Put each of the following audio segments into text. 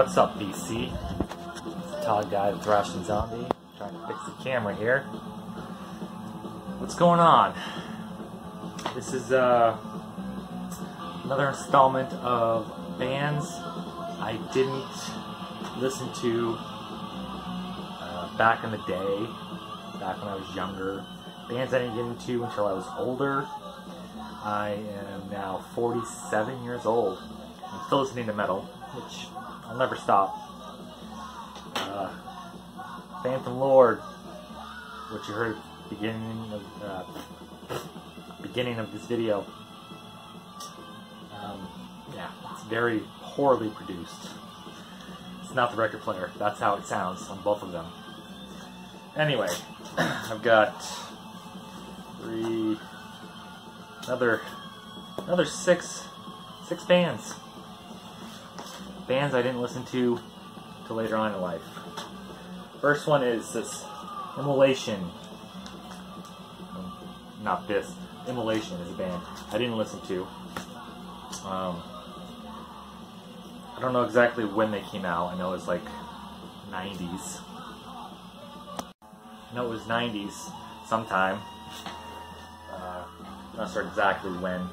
What's up, BC? Todd Guy, the Thrashing Zombie, trying to fix the camera here. What's going on? This is another installment of bands I didn't listen to back in the day, back when I was younger. Bands I didn't get into until I was older. I am now 47 years old. I'm still listening to metal, which I'll never stop. Phantom Lord, which you heard at the beginning of this video. Yeah, it's very poorly produced. It's not the record player. That's how it sounds on both of them. Anyway, I've got another six bands. Bands I didn't listen to till later on in life. First one is this Immolation. Not this. Immolation is a band I didn't listen to. I don't know exactly when they came out. I know it was like 90s. I know it was 90s sometime. Not sure exactly when.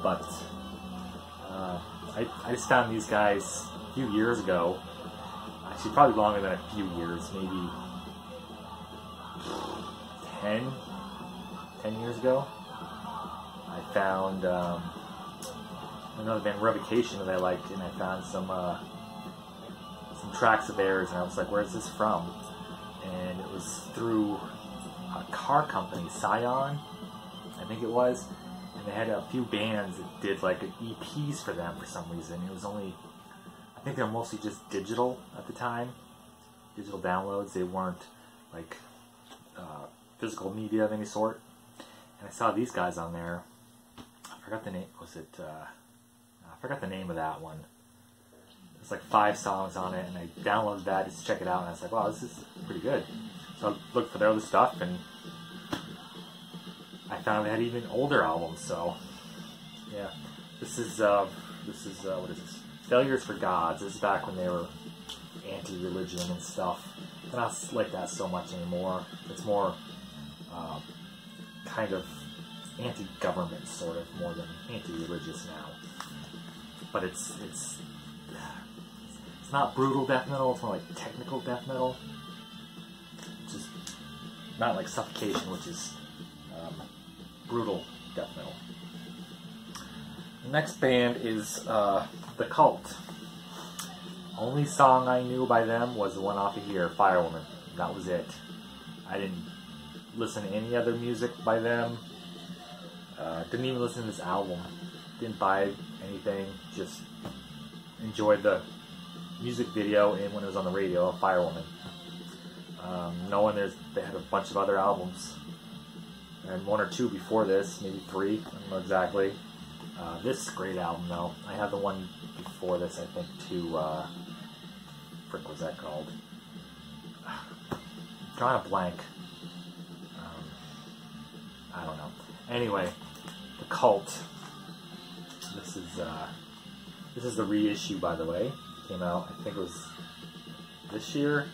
But I just found these guys a few years ago. Actually, probably longer than a few years, maybe 10 years ago. I found another band, Revocation, that I liked, and I found some tracks of theirs, and I was like, where's this from? And it was through a car company, Scion, I think it was. And they had a few bands that did like EPs for them for some reason. It was only, I think they were mostly just digital at the time, digital downloads. They weren't like physical media of any sort. And I saw these guys on there. I forgot the name. Was it? I forgot the name of that one. There's like 5 songs on it, and I downloaded that just to check it out. And I was like, wow, this is pretty good. So I looked for their other stuff, and I found they had even older albums. So yeah, this is what is this? Failures for Gods. This is back when they were anti-religion and stuff. They're not like that so much anymore. It's more kind of anti-government, sort of, more than anti-religious now. But it's not brutal death metal. It's more like technical death metal. It's just not like Suffocation, which is brutal death metal. The next band is The Cult. Only song I knew by them was the one off of here, Firewoman. That was it. I didn't listen to any other music by them. Didn't even listen to this album. Didn't buy anything. Just enjoyed the music video and when it was on the radio, Firewoman. Knowing they had a bunch of other albums. And 1 or 2 before this, maybe 3, I don't know exactly. This is a great album though. I have the one before this, I think, too. Frick, what's that called? Drawing a blank. I don't know. Anyway, The Cult. This is the reissue, by the way. It came out, I think it was this year,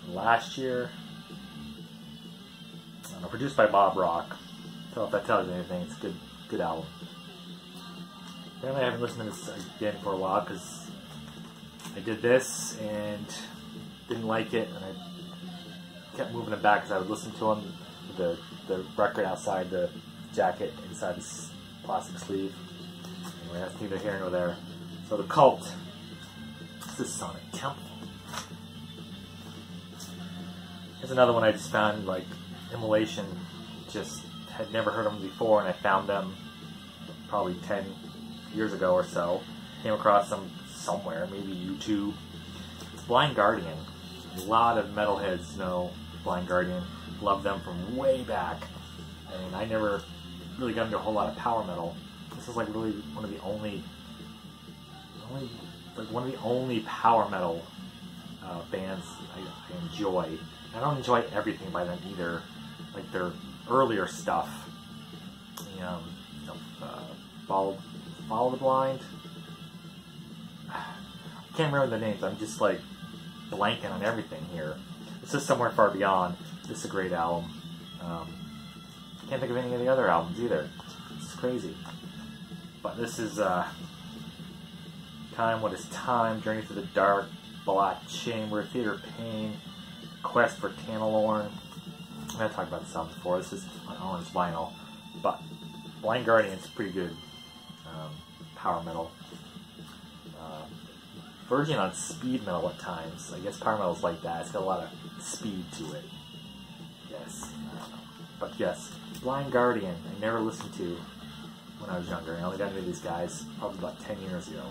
last year. I don't know, produced by Bob Rock. So if that tells you anything, it's a good album. Apparently I haven't listened to this again for a while because I did this and didn't like it, and I kept moving it back because I would listen to them, the record outside the jacket, inside this plastic sleeve. Anyway, that's neither here nor there. So The Cult. This is Sonic Temple. Here's another one I just found, like Immolation. Just had never heard of them before, and I found them probably 10 years ago or so. Came across them somewhere, maybe YouTube. It's Blind Guardian. A lot of metalheads know Blind Guardian. Love them from way back. I mean, I never really got into a whole lot of power metal. This is like really one of the only power metal bands I enjoy. I don't enjoy everything by them either. Like their earlier stuff, Follow the Blind. can't remember the names. I'm just like blanking on everything here. This is Somewhere Far Beyond. This is a great album. Can't think of any of the other albums either. It's crazy. But this is Time, What Is Time, Journey Through the Dark, Black Chamber, Theater of Pain, Quest for Tanalorn. I've talked about this album before. This is on orange vinyl. But Blind Guardian's pretty good power metal. Verging on speed metal at times. I guess power metal's like that. It's got a lot of speed to it. Yes. I don't know. But yes, Blind Guardian, I never listened to when I was younger. I only got into these guys probably about 10 years ago.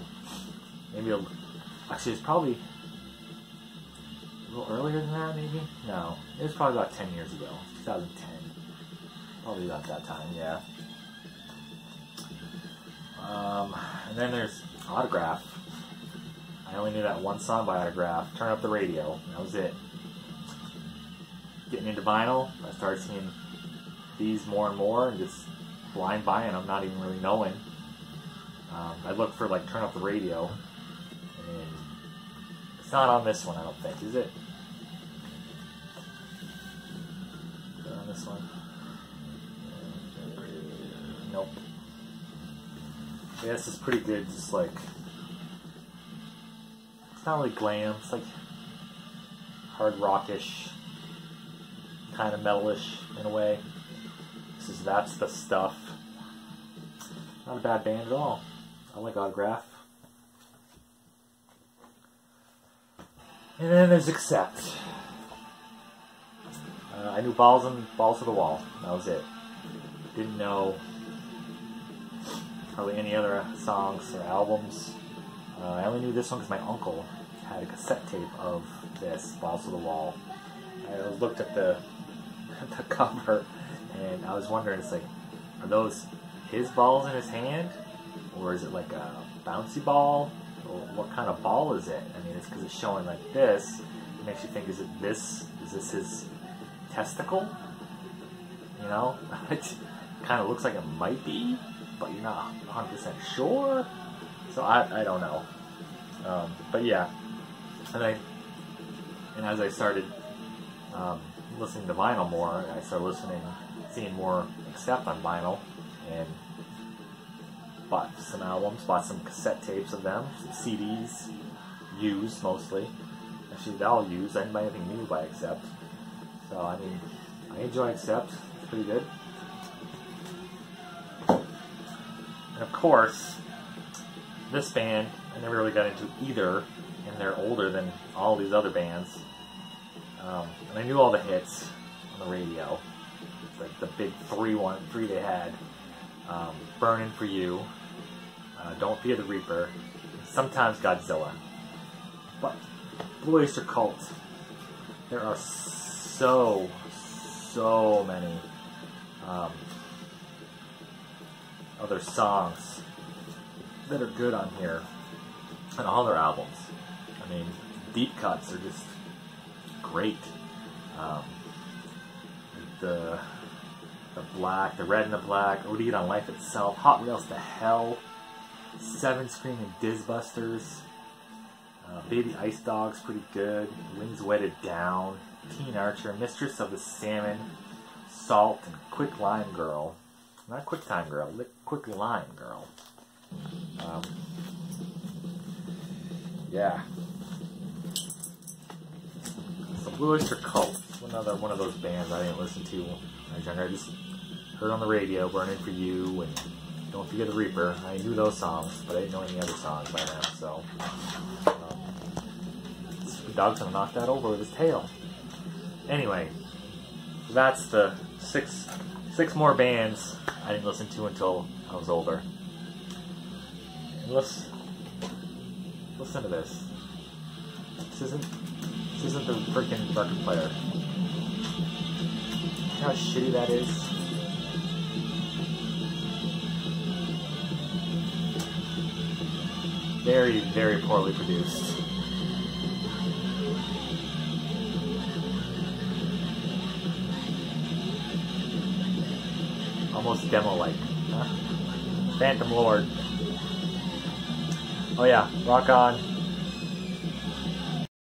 Maybe, actually it's probably a little earlier than that, maybe? No, it was probably about 10 years ago. 2010. Probably about that time, yeah. And then there's Autograph. I only knew that one song by Autograph, Turn Up the Radio, and that was it. Getting into vinyl, I started seeing these more and more, and just blind buying them, not even really knowing. I looked for like Turn Up the Radio, and it's not on this one, I don't think, is it? Is it on this one? Nope. Yeah, this is pretty good, just like, it's not really glam, it's like hard rockish, kind of metalish in a way. This is That's the Stuff. Not a bad band at all. I like Autograph. And then there's Accept. I knew Balls to the Wall. That was it. Didn't know hardly any other songs or albums. I only knew this one because my uncle had a cassette tape of this, Balls to the Wall. I looked at the cover, and I was wondering, it's like, are those his balls in his hand? Or is it like a bouncy ball? Or what kind of ball is it? I mean, it's because it's showing like this. It makes you think, is this his testicle? You know? It kind of looks like it might be, but you're not 100% sure. So I don't know. But yeah. And as I started listening to vinyl more, I started seeing more Accept on vinyl, and bought some albums, bought some cassette tapes of them, some CDs, used mostly. Actually, they're all used. I didn't buy anything new by Accept. So, I mean, I enjoy Accept. It's pretty good. And of course, this band, I never really got into either, and they're older than all these other bands. And I knew all the hits on the radio. It's like the big three they had. Burning for You, Don't Fear the Reaper, sometimes Godzilla. But Blue Oyster Cult, there are so many other songs that are good on here, and all their albums. I mean, deep cuts are just great. The Red and the Black, Ode on Life Itself, Hot Rails to Hell, Seven Screaming Dizbusters, Baby Ice Dog's pretty good, Wings Wetted Down, Teen Archer, Mistress of the Salmon, Salt, and Quick Lime Girl. Not Quick Time Girl, Quick Lime Girl. Yeah. So Blue Oyster Cult, another one of those bands I didn't listen to when I was younger. I just heard on the radio, Burning for You, and Don't Forget the Reaper. I knew those songs, but I didn't know any other songs by them, so the dog's gonna knock that over with his tail. Anyway, that's the six more bands I didn't listen to until I was older. And listen to this. This isn't the freaking record player. You know how shitty that is? Very, very poorly produced. Almost demo-like. Huh? Phantom Lord. Oh yeah, Rock On.